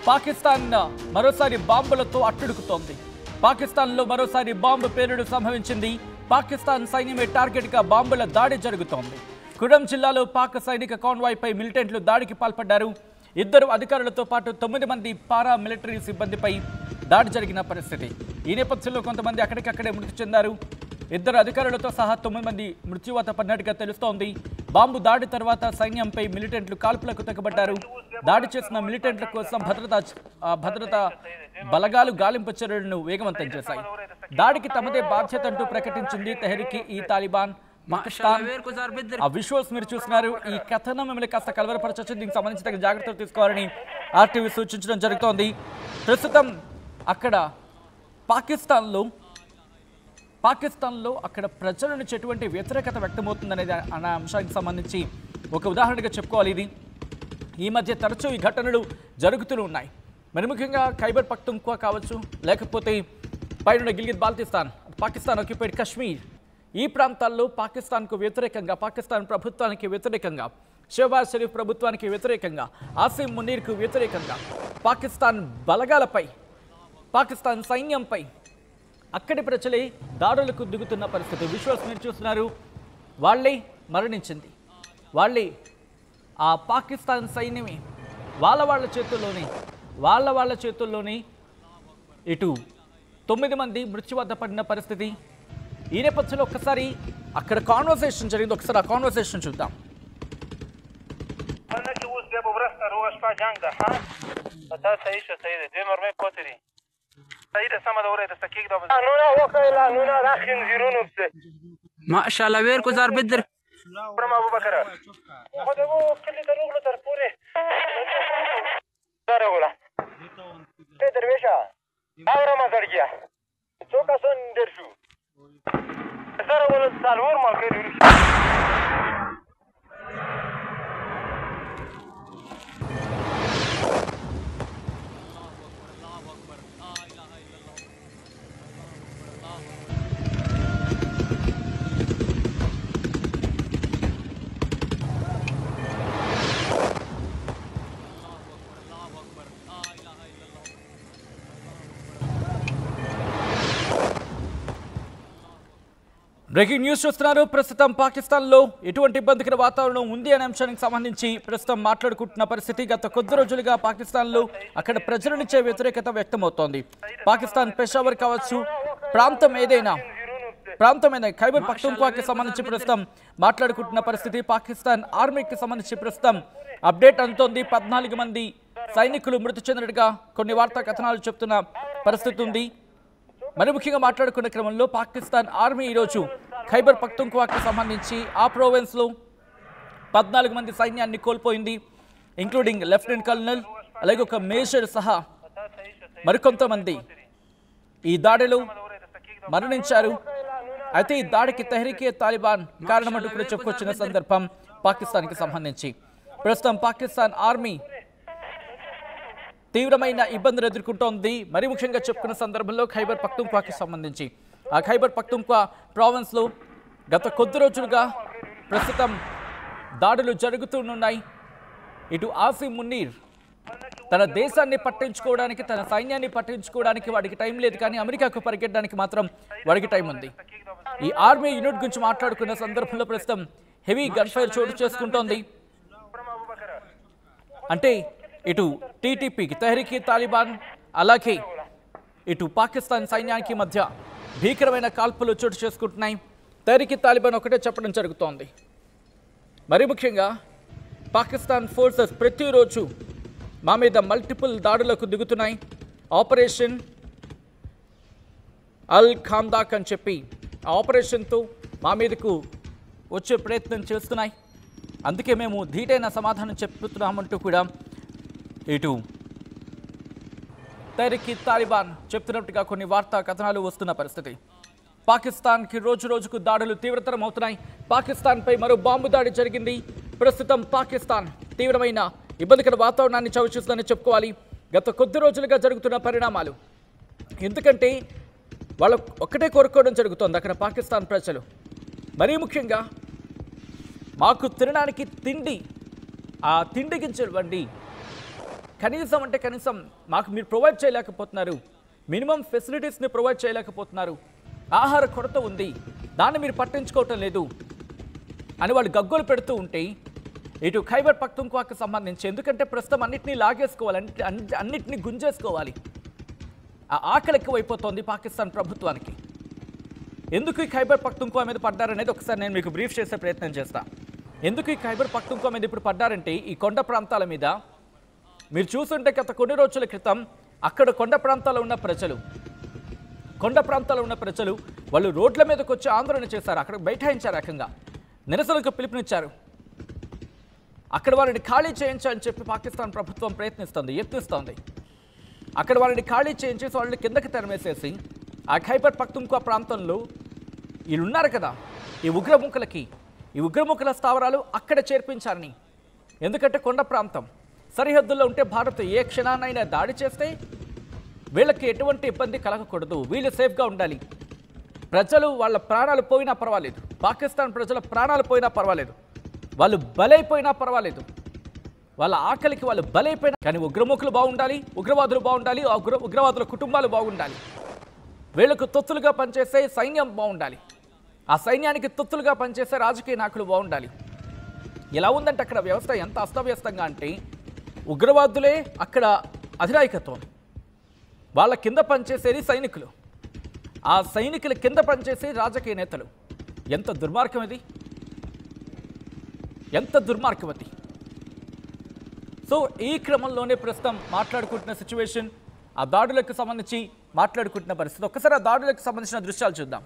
పాకిస్తాన్ మరోసారి బాంబులతో అట్టుడుకుతోంది. పాకిస్తాన్లో మరోసారి బాంబు పేలుడు సంభవించింది. పాకిస్తాన్ సైన్యమే టార్గెట్గా బాంబుల దాడి జరుగుతోంది. కురం జిల్లాలో పాక్ సైనిక కాన్వాయ్పై మిలిటెంట్లు దాడికి పాల్పడ్డారు. 2 అధికారులతో పాటు 9 మంది పారా మిలిటరీ సిబ్బందిపై దాడి జరిగిన పరిస్థితి. ఈ నేపథ్యంలో కొంతమంది అక్కడికక్కడే మృతి చెందారు. 2 అధికారులతో సహా 9 మంది మృత్యువాత పడినట్టుగా తెలుస్తోంది. బాంబు దాడి తర్వాత సైన్యంపై మిలిటెంట్లు కాల్పులకు తెగబడ్డారు. దాడి చేసిన మిలిటెంట్ల కోసం భద్రతా బలగాలు గాలింపు చర్యలను వేగవంతం చేశాయి. దాడికి తమదే బాధ్యత అంటూ ప్రకటించింది తెహ్రీక్-ఈ-తాలిబాన్ పాకిస్తాన్. ఆ విజువల్స్ మీరు చూస్తున్నారు. ఈ కథనం మిమ్మల్ని కాస్త కలవరపరచొచ్చు. దీనికి సంబంధించి తగిన జాగ్రత్తలు తీసుకోవాలని ఆర్టీవీ సూచించడం జరుగుతోంది. ప్రస్తుతం అక్కడ పాకిస్తాన్లో అక్కడ ప్రజల నుంచి ఎటువంటి వ్యతిరేకత వ్యక్తమవుతుందనేది అనే అంశానికి సంబంధించి ఒక ఉదాహరణగా చెప్పుకోవాలి. ఇది ఈ మధ్య తరచూ ఈ ఘటనలు జరుగుతూ ఉన్నాయి. మరి ముఖ్యంగా ఖైబర్ పఖ్తూన్ఖ్వా కావచ్చు, లేకపోతే పైన గిల్గిత్ బాల్టిస్తాన్, పాకిస్తాన్ ఆక్యుపైడ్ కశ్మీర్, ఈ ప్రాంతాల్లో పాకిస్తాన్కు వ్యతిరేకంగా, పాకిస్తాన్ ప్రభుత్వానికి వ్యతిరేకంగా, షహబాజ్ షరీఫ్ ప్రభుత్వానికి వ్యతిరేకంగా, ఆసిం మునీర్కు వ్యతిరేకంగా పాకిస్తాన్ బలగాలపై, పాకిస్తాన్ సైన్యంపై అక్కడి ప్రజలే దాడులకు దిగుతున్న పరిస్థితి. విజువల్స్ మీరు చూస్తున్నారు. వాళ్ళే మరణించింది, వాళ్ళే ఆ పాకిస్తాన్ సైన్యమే వాళ్ళ చేతుల్లోనే ఇటు 9 మంది మృత్యువాత పడిన పరిస్థితి. ఈ నేపథ్యంలో ఒక్కసారి అక్కడ కాన్వర్సేషన్ జరిగింది. ఒకసారి ఆ కాన్వర్సేషన్ చూద్దాం. माशाल्लाह वेर को jar Bidar Abu Bakar. Khadabu kulli tarughlu tarpure. Daragula. Te dervisha. Avra mazar gya. Choka son dershu. Daragula salur mal khair. Breaking news చూస్తున్నారు. ప్రస్తుతం పాకిస్తాన్లో ఎటువంటి ఇబ్బందికర వాతావరణం ఉంది అనే అంశానికి సంబంధించి ప్రస్తుతం మాట్లాడుకుంటున్న పరిస్థితి. గత కొద్ది రోజులుగా పాకిస్తాన్లో అక్కడ ప్రజల నుంచే వ్యతిరేకత వ్యక్తమవుతోంది. పాకిస్తాన్ పెషావర్ కావచ్చు, ప్రాంతం ఏదైనా ఖైబర్ పఖ్తూన్ఖ్వాకి సంబంధించి ప్రస్తుతం మాట్లాడుకుంటున్న పరిస్థితి. పాకిస్తాన్ ఆర్మీకి సంబంధించి ప్రస్తుతం అప్డేట్ అందుతోంది. 14 మంది సైనికులు మృతి చెందినట్టుగా కొన్ని వార్తా కథనాలు చెప్తున్న పరిస్థితి ఉంది. మరి ముఖ్యంగా మాట్లాడుకున్న క్రమంలో పాకిస్తాన్ ఆర్మీ ఈరోజు ఖైబర్ పఖ్తూన్ఖ్వాకి సంబంధించి ఆ ప్రోవిన్స్లో 14 మంది సైన్యాన్ని కోల్పోయింది, ఇంక్లూడింగ్ లెఫ్టినెంట్ కల్నల్, అలాగే ఒక మేజర్ సహా మరికొంతమంది ఈ దాడిలో మరణించారు. అయితే ఈ దాడికి తెహ్రీక్-ఏ-తాలిబాన్ కారణమంటూ కూడా చెప్పుకొచ్చిన సందర్భం పాకిస్తాన్కి సంబంధించి. ప్రస్తుతం పాకిస్తాన్ ఆర్మీ తీవ్రమైన ఇబ్బందులు ఎదుర్కొంటోంది. మరి ముఖ్యంగా చెప్పుకున్న సందర్భంలో ఖైబర్ పఖ్తూన్ఖ్వాకి సంబంధించి ఆ ఖైబర్ పఖ్తూన్ఖ్వా ప్రావిన్స్లో గత కొద్ది రోజులుగా ప్రస్తుతం దాడులు జరుగుతున్నాయి. ఇటు ఆసిం మునీర్ తన దేశాన్ని పట్టించుకోవడానికి, తన సైన్యాన్ని పట్టించుకోవడానికి వాడికి టైం లేదు, కానీ అమెరికాకు పరిగెట్టడానికి మాత్రం వాడికి టైం ఉంది. ఈ ఆర్మీ యూనిట్ గురించి మాట్లాడుకున్న సందర్భంలో ప్రస్తుతం హెవీ గన్ ఫైర్ చోటు చేసుకుంటోంది. అంటే ఇటు టీటీపీకి, తెహ్రీక్-ఈ-తాలిబాన్, అలాగే ఇటు పాకిస్తాన్ సైన్యానికి మధ్య భీకరమైన కాల్పులు చోటు చేసుకుంటున్నాయి. తెహ్రీక్-ఈ-తాలిబాన్ ఒకటే చెప్పడం జరుగుతోంది. మరి ముఖ్యంగా పాకిస్తాన్ ఫోర్సెస్ ప్రతిరోజు మా మీద మల్టిపుల్ దాడులకు దిగుతున్నాయి. ఆపరేషన్ అల్ ఖాందాక్ అని చెప్పి ఆ ఆపరేషన్తో మా మీదకు వచ్చే ప్రయత్నం చేస్తున్నాయి. అందుకే మేము ధీటైన సమాధానం చెప్తున్నామంటూ కూడా ఇటు తెహ్రీక్-ఈ-తాలిబాన్ చెప్తున్నట్టుగా కొన్ని వార్తా కథనాలు వస్తున్న పరిస్థితి. పాకిస్తాన్కి రోజు రోజుకు దాడులు తీవ్రతరం అవుతున్నాయి. పాకిస్తాన్పై మరో బాంబు దాడి జరిగింది. ప్రస్తుతం పాకిస్తాన్ తీవ్రమైన ఇబ్బందికర వాతావరణాన్ని చవిచూస్తుందని చెప్పుకోవాలి. గత కొద్ది రోజులుగా జరుగుతున్న పరిణామాలు, ఎందుకంటే వాళ్ళు ఒక్కటే కోరుకోవడం జరుగుతోంది అక్కడ పాకిస్తాన్ ప్రజలు. మరీ ముఖ్యంగా మాకు తినడానికి తిండి, ఆ తిండి గింజలు వండి కనీసం అంటే కనీసం మాకు మీరు ప్రొవైడ్ చేయలేకపోతున్నారు, మినిమం ఫెసిలిటీస్ని ప్రొవైడ్ చేయలేకపోతున్నారు, ఆహార కొరత ఉంది, దాన్ని మీరు పట్టించుకోవటం లేదు అని వాళ్ళు గగ్గోలు పెడుతూ ఉంటే ఇటు ఖైబర్ పఖ్తూన్ఖ్వాకి సంబంధించి, ఎందుకంటే ప్రస్తుతం అన్నిటినీ లాగేసుకోవాలి, అన్నిటినీ గుంజేసుకోవాలి, ఆ ఆకలి ఎక్కువైపోతోంది పాకిస్తాన్ ప్రభుత్వానికి. ఎందుకు ఈ ఖైబర్ పఖ్తూన్ఖ్వా మీద పడ్డారనేది ఒకసారి నేను మీకు బ్రీఫ్ చేసే ప్రయత్నం చేస్తాను. ఎందుకు ఈ ఖైబర్ పఖ్తూన్ఖ్వా మీద ఇప్పుడు పడ్డారంటే, ఈ కొండ ప్రాంతాల మీద మీరు చూస్తుంటే గత కొన్ని రోజుల క్రితం అక్కడ కొండ ప్రాంతాల్లో ఉన్న ప్రజలు వాళ్ళు రోడ్ల మీదకి వచ్చి ఆందోళన చేశారు, అక్కడ బైఠాయించారు, ఏకంగా నిరసనకు పిలుపునిచ్చారు. అక్కడ వారిని ఖాళీ చేయించాలని చెప్పి పాకిస్తాన్ ప్రభుత్వం యత్నిస్తోంది. అక్కడ వారిని ఖాళీ చేయించేసి వాళ్ళని కిందకి తెరమేసేసి ఆ ఖైబర్ పఖ్తూన్ఖ్వా ప్రాంతంలో వీళ్ళు ఉన్నారు కదా, ఈ ఉగ్రముఖుల స్థావరాలు అక్కడ చేర్పించారని. ఎందుకంటే కొండ ప్రాంతం సరిహద్దుల్లో ఉంటే భారత్ ఏ క్షణాన్నైనా దాడి చేస్తే వీళ్ళకి ఎటువంటి ఇబ్బంది కలగకూడదు, వీళ్ళు సేఫ్గా ఉండాలి. ప్రజలు వాళ్ళ ప్రాణాలు పోయినా పర్వాలేదు, పాకిస్తాన్ ప్రజల ప్రాణాలు పోయినా పర్వాలేదు, వాళ్ళు బలైపోయినా పర్వాలేదు, వాళ్ళ ఆకలికి వాళ్ళు బలైపోయినా కానీ ఉగ్రముఖులు బాగుండాలి, ఉగ్రవాదులు బాగుండాలి, ఆ ఉగ్రవాదుల కుటుంబాలు బాగుండాలి, వీళ్ళకు తొత్తులుగా పనిచేసే సైన్యం బాగుండాలి, ఆ సైన్యానికి తొత్తులుగా పనిచేసే రాజకీయ నాయకులు బాగుండాలి. ఎలా ఉందంటే అక్కడ వ్యవస్థ ఎంత అస్తవ్యస్తంగా అంటే, ఉగ్రవాదులే అక్కడ అధినాయకత్వం, వాళ్ళ కింద పనిచేసేది సైనికులు, ఆ సైనికుల కింద పనిచేసే రాజకీయ నేతలు. ఎంత దుర్మార్గం ఇది, ఎంత దుర్మార్గం అది. సో ఈ క్రమంలోనే ప్రస్తుతం మాట్లాడుకుంటున్న సిచ్యువేషన్, ఆ దాడులకు సంబంధించి మాట్లాడుకుంటున్న పరిస్థితి. ఒక్కసారి ఆ దాడులకు సంబంధించిన దృశ్యాలు చూద్దాం.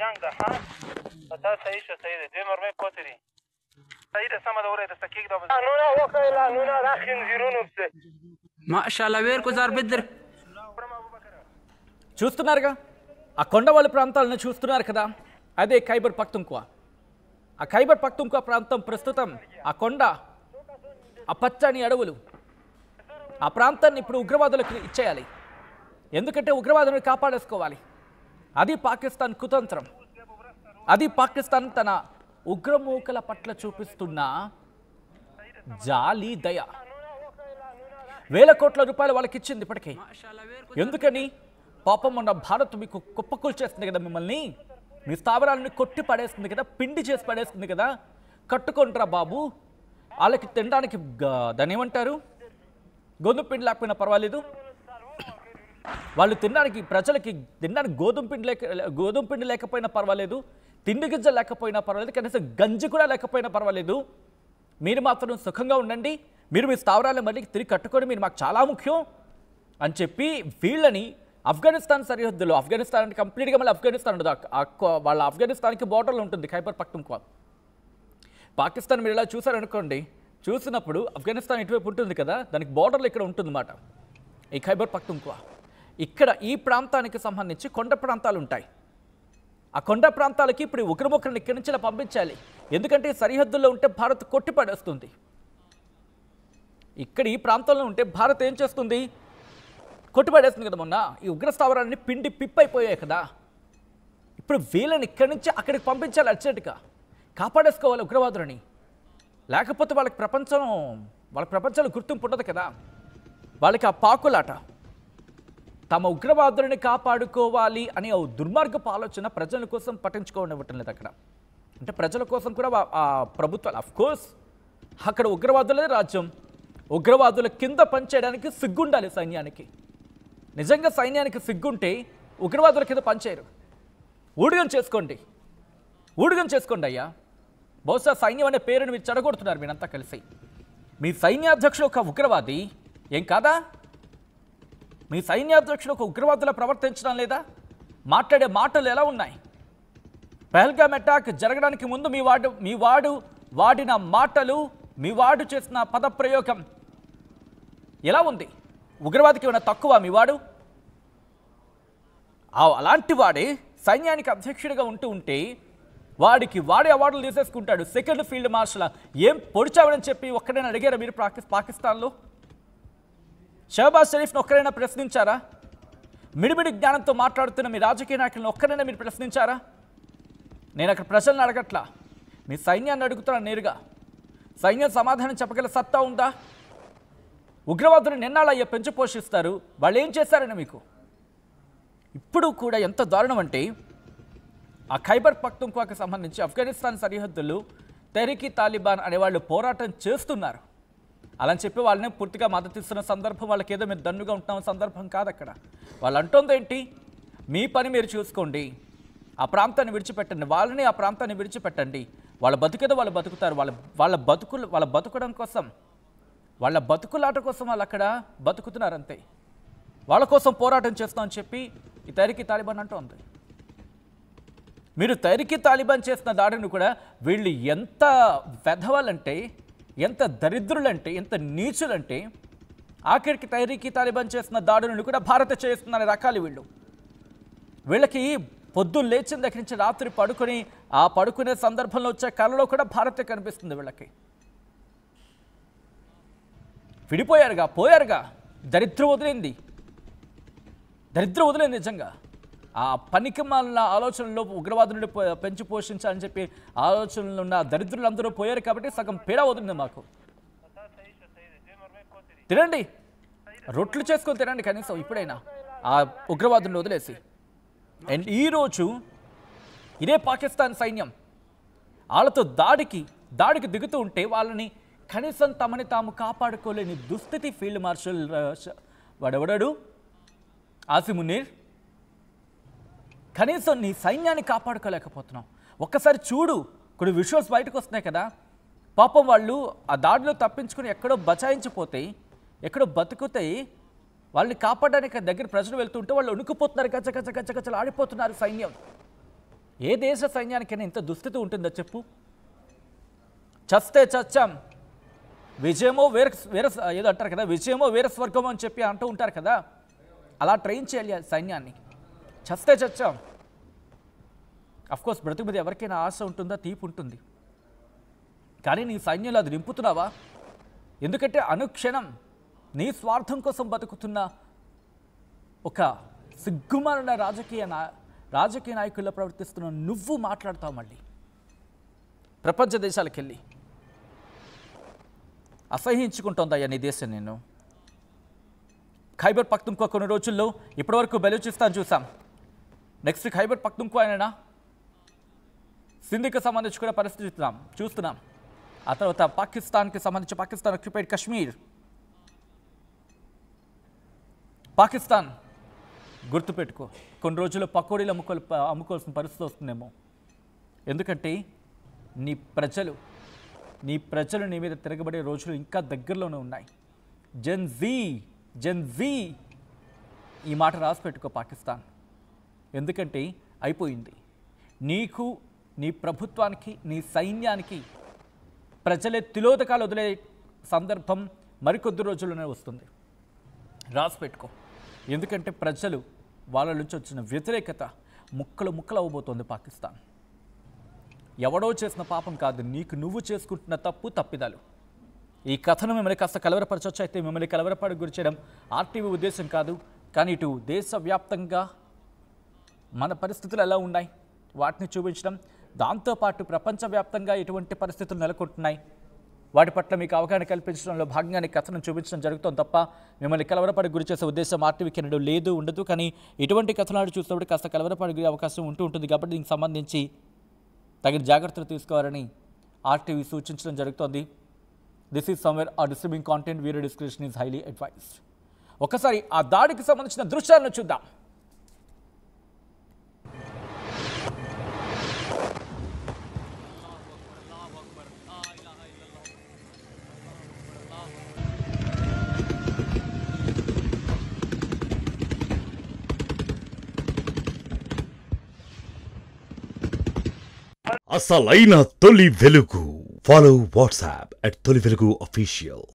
جنگ ده ها دا صحیح شو صحیح ده دوی مرمۍ پاتې دي صحیح ده سمه ده ورته ته کېږده نونه وکړه نونه دا خنزیرونو پسې మాషాల్లా వేరుకు జార్ బిద్దరు. చూస్తున్నారుగా ఆ కొండవాళ్ళ ప్రాంతాలను చూస్తున్నారు కదా, అదే ఖైబర్ పఖ్తూన్ఖ్వా. ఆ ఖైబర్ పఖ్తూన్ఖ్వా ప్రాంతం ప్రస్తుతం ఆ కొండ, ఆ పచ్చని అడవులు, ఆ ప్రాంతాన్ని ఇప్పుడు ఉగ్రవాదులకు ఇచ్చేయాలి. ఎందుకంటే ఉగ్రవాదులను కాపాడేసుకోవాలి. అది పాకిస్తాన్ కుతంత్రం, అది పాకిస్తాన్ తన ఉగ్రమూకల పట్ల చూపిస్తున్న జాలి దయ. వేల కోట్ల రూపాయలు వాళ్ళకి ఇచ్చింది ఇప్పటికే. ఎందుకని? పాపం మొన్న భారత్ మీకు కుప్పకూలు చేస్తుంది కదా, మిమ్మల్ని మీ స్థావరాలను కొట్టి పడేస్తుంది కదా, పిండి చేసి పడేస్తుంది కదా, కట్టుకుంటారా బాబు. వాళ్ళకి తినడానికి దాన్ని ఏమంటారు, గోధుమ పిండి లేకపోయినా పర్వాలేదు, వాళ్ళు తినడానికి ప్రజలకి తినడానికి గోధుమ పిండి లేకపోయినా పర్వాలేదు, తిండి గిజ్జ లేకపోయినా పర్వాలేదు, కనీసం గంజి కూడా లేకపోయినా పర్వాలేదు, మీరు మాత్రం సుఖంగా ఉండండి, మీరు మీ స్థావరాలను మళ్ళీ తిరిగి కట్టుకొని మీరు మాకు చాలా ముఖ్యం అని చెప్పి వీళ్ళని ఆఫ్ఘనిస్తాన్ సరిహద్దులో, ఆఫ్ఘనిస్తాన్ అంటే కంప్లీట్గా మళ్ళీ ఆఫ్ఘనిస్తాన్ ఉండదు, వాళ్ళ ఆఫ్ఘనిస్తాన్కి బోర్డర్లో ఉంటుంది ఖైబర్ పఖ్తూన్ఖ్వా. పాకిస్తాన్ మీరు ఇలా చూసారనుకోండి, చూసినప్పుడు ఆఫ్ఘనిస్తాన్ ఇటువైపు ఉంటుంది కదా, దానికి బోర్డర్లో ఇక్కడ ఉంటుందన్నమాట ఈ ఖైబర్ పఖ్తూన్ఖ్వా. ఇక్కడ ఈ ప్రాంతానికి సంబంధించి కొండ ప్రాంతాలు ఉంటాయి. ఆ కొండ ప్రాంతాలకి ఇప్పుడు ఉగ్రముఖులను ఇక్కడి నుంచి ఇలా పంపించాలి. ఎందుకంటే సరిహద్దుల్లో ఉంటే భారత్ కొట్టి పడేస్తుంది. ఇక్కడ ఈ ప్రాంతంలో ఉంటే భారత్ ఏం చేస్తుంది, కొట్టిపడేస్తుంది కదా. మొన్న ఈ ఉగ్రస్థావరాన్ని పిండి పిప్పైపోయాయి కదా, ఇప్పుడు వీళ్ళని ఇక్కడి నుంచి అక్కడికి పంపించాలి, అర్జెంటుగా కాపాడేసుకోవాలి ఉగ్రవాదులని. లేకపోతే వాళ్ళ ప్రపంచంలో గుర్తింపు ఉండదు కదా. వాళ్ళకి ఆ పాకులాట, తమ ఉగ్రవాదులని కాపాడుకోవాలి అనే దుర్మార్గపు ఆలోచన ప్రజల కోసం పట్టించుకోవడం లేదు అక్కడ. అంటే ప్రజల కోసం కూడా ఆ ప్రభుత్వాలు, అఫ్కోర్స్ అక్కడ ఉగ్రవాదులే రాజ్యం, ఉగ్రవాదుల కింద పనిచేయడానికి సిగ్గుండాలి సైన్యానికి. నిజంగా సైన్యానికి సిగ్గుంటే ఉగ్రవాదుల కింద పనిచేయరు. ఊడిగం చేసుకోండి అయ్యా. బహుశా సైన్యం అనే పేరుని మీరు చెడగొడుతున్నారు మీరంతా కలిసి. మీ సైన్యాధ్యక్షుడు ఒక ఉగ్రవాది ఏం కాదా? మీ సైన్యాధ్యక్షుడు ఒక ఉగ్రవాదులా ప్రవర్తించడం లేదా? మాట్లాడే మాటలు ఎలా ఉన్నాయి? పహల్గామ్ అటాక్ జరగడానికి ముందు మీ వాడు వాడిన మాటలు, మీ వాడు చేసిన పదప్రయోగం ఎలా ఉంది? ఉగ్రవాదికి ఏమైనా తక్కువ మీ వాడు? అలాంటి వాడే సైన్యానికి అధ్యక్షుడిగా ఉంటే వాడే అవార్డులు తీసేసుకుంటాడు. సెకండ్ ఫీల్డ్ మార్షల్ ఏం పొడిచావని చెప్పి ఒక్కడైనా అడిగారా మీరు? పాకిస్తాన్లో షహబాజ్ షరీఫ్ను ఒక్కరైనా ప్రశ్నించారా? మిడిమిడి జ్ఞానంతో మాట్లాడుతున్న మీ రాజకీయ నాయకులను ఒక్కరైనా మీరు ప్రశ్నించారా? నేను అక్కడ ప్రజలను అడగట్లా, మీ సైన్యాన్ని అడుగుతున్నాను నేరుగా. సైన్యం సమాధానం చెప్పగల సత్తా ఉందా? ఉగ్రవాదులు నిన్నాళ్ళయ్యా పెంచి పోషిస్తారు, వాళ్ళు ఏం చేశారని మీకు ఇప్పుడు కూడా ఎంత దారుణం అంటే, ఆ ఖైబర్ పఖ్తూన్ఖ్వాకి సంబంధించి ఆఫ్ఘనిస్తాన్ సరిహద్దులు తెహ్రీక్ తాలిబాన్ అనేవాళ్ళు పోరాటం చేస్తున్నారు. అలా చెప్పి వాళ్ళని పూర్తిగా మద్దతిస్తున్న సందర్భం, వాళ్ళకి ఏదో మీరు దన్నుగా ఉంటున్న సందర్భం కాదు. అక్కడ వాళ్ళు అంటుంది ఏంటి? మీ పని మీరు చూసుకోండి, ఆ ప్రాంతాన్ని విడిచిపెట్టండి, వాళ్ళని ఆ ప్రాంతాన్ని విడిచిపెట్టండి, వాళ్ళ బతుకేదో వాళ్ళు బతుకుతారు, వాళ్ళ బతుకడం కోసం, వాళ్ళ బతుకులాట కోసం వాళ్ళు అక్కడ బతుకుతున్నారు అంతే. వాళ్ళ కోసం పోరాటం చేస్తామని చెప్పి ఈ తెహ్రీక్ తాలిబాన్ అంటోంది. మీరు తెహ్రీక్ తాలిబాన్ చేసిన దాడిని కూడా వీళ్ళు ఎంత వెధవాలంటే, ఎంత దరిద్రులంటే, ఎంత నీచులంటే, ఆఖరికి తెహ్రీక్ తాలిబాన్ చేసిన దాడులను కూడా భారత చేస్తున్న రకాలు వీళ్ళు. వీళ్ళకి పొద్దున్న లేచిన దగ్గర నుంచి రాత్రి పడుకునే సందర్భంలో వచ్చే కళలో కూడా భారతే కనిపిస్తుంది. వీళ్ళకి పోయారుగా దరిద్రం వదిలింది నిజంగా. ఆ పనికి మాలిన ఆలోచనలో ఉగ్రవాదులను పెంచి పోషించాలని చెప్పి ఆలోచనలు ఉన్న దరిద్రులందరూ పోయారు కాబట్టి సగం పీడ వదిలింది మాకు. తినండి, రొట్లు చేసుకొని తినండి కనీసం ఇప్పుడైనా ఆ ఉగ్రవాదులను వదిలేసి. అండ్ ఈరోజు ఇదే పాకిస్తాన్ సైన్యం వాళ్ళతో దాడికి దిగుతూ ఉంటే వాళ్ళని కనీసం తమని తాము కాపాడుకోలేని దుస్థితి ఫీల్డ్ మార్షల్ వాడెవడాడు ఆసిమ్ మునీర్. కనీసం నీ సైన్యాన్ని కాపాడుకోలేకపోతున్నాం. ఒక్కసారి చూడు, కొన్ని విజువల్స్ బయటకు వస్తున్నాయి కదా. పాపం వాళ్ళు ఆ దాడిలో తప్పించుకుని ఎక్కడో బచాయించిపోతాయి, ఎక్కడో బతుకుతాయి. వాళ్ళని కాపాడడానికి దగ్గర ప్రజలు వెళ్తుంటే వాళ్ళు ఉణుకుపోతున్నారు, గచ్చగచ్చలు ఆడిపోతున్నారు సైన్యం. ఏ దేశ సైన్యానికైనా ఇంత దుస్థితి ఉంటుందో చెప్పు? చస్తే చచ్చాం, విజయమో ఏదో అంటారు కదా, విజయమో వీరస్వర్గమో అని చెప్పి అంటూ ఉంటారు కదా. అలా ట్రైన్ చేయాలి సైన్యాన్ని. చస్తే చచ్చాం. అఫ్కోర్స్ బ్రతుకు మీద ఎవరికైనా ఆశ ఉంటుందా, తీపి ఉంటుంది. కానీ నీ సైన్యంలో అది నింపుతున్నావా? ఎందుకంటే అనుక్షణం నీ స్వార్థం కోసం బతుకుతున్న ఒక సిగ్గుమాలిన రాజకీయ నాయకుల్లో ప్రవర్తిస్తున్న నువ్వు మాట్లాడతావు మళ్ళీ ప్రపంచ దేశాలకు వెళ్ళి. అసహించుకుంటోందయ్యా నీ దేశం. నేను ఖైబర్ పఖ్తూన్ఖ్వా కొన్ని రోజుల్లో ఇప్పటివరకు బెలూచిస్తాన్ చూసాం, నెక్స్ట్ ఖైబర్ పఖ్తూన్ఖ్వా అయినా సింధికి సంబంధించి కూడా పరిస్థితి చూస్తున్నాం. ఆ తర్వాత పాకిస్తాన్కి సంబంధించి పాకిస్తాన్ ఆక్యుపైడ్ కశ్మీర్, పాకిస్తాన్ గుర్తుపెట్టుకో, కొన్ని రోజుల్లో పకోడీలు అమ్ముకోవాల్సిన పరిస్థితి వస్తుందేమో. ఎందుకంటే నీ ప్రజలు నీ మీద తిరగబడే రోజులు ఇంకా దగ్గరలోనే ఉన్నాయి. జెన్ జీ ఈ మాట రాసి పెట్టుకో పాకిస్తాన్. ఎందుకంటే అయిపోయింది. నీకు, నీ ప్రభుత్వానికి, నీ సైన్యానికి ప్రజలే తిలోదకాలు వదిలే సందర్భం మరికొద్ది రోజుల్లోనే వస్తుంది. రాసి పెట్టుకో. ఎందుకంటే ప్రజలు వాళ్ళ నుంచి వచ్చిన వ్యతిరేకత ముక్కలు అవ్వబోతోంది పాకిస్తాన్. ఎవడో చేసిన పాపం కాదు, నీకు నువ్వు చేసుకుంటున్న తప్పిదాలు. ఈ కథను మిమ్మల్ని కాస్త కలవరపరచవచ్చు, అయితే మిమ్మల్ని కలవరపడి గురి చేయడం ఆర్టీవీ ఉద్దేశం కాదు. కానీ ఇటు దేశవ్యాప్తంగా మన పరిస్థితులు ఎలా ఉన్నాయి వాటిని చూపించడం, దాంతోపాటు ప్రపంచవ్యాప్తంగా ఎటువంటి పరిస్థితులు నెలకొంటున్నాయి వాటి పట్ల మీకు అవగాహన కల్పించడంలో భాగంగానే కథను చూపించడం జరుగుతుంది తప్ప మిమ్మల్ని కలవరపడి గురి చేసే ఉద్దేశం ఆర్టీవీకి ఉండదు. కానీ ఇటువంటి కథనాలు చూసినప్పుడు కాస్త కలవరపడి గురి అవకాశం ఉంటుంది. కాబట్టి దీనికి సంబంధించి తగిన జాగ్రత్తలు తీసుకోవాలని ఆర్టీవీ సూచించడం జరుగుతోంది. దిస్ ఈజ్ సమ్వేర్ ఆ disturbing content, video description is highly advised. ఒకసారి ఆ దాడికి సంబంధించిన దృశ్యాలను చూద్దాం. అసలైన తొలి వెలుగు. ఫాలో వాట్సాప్ @తొలి వెలుగు official.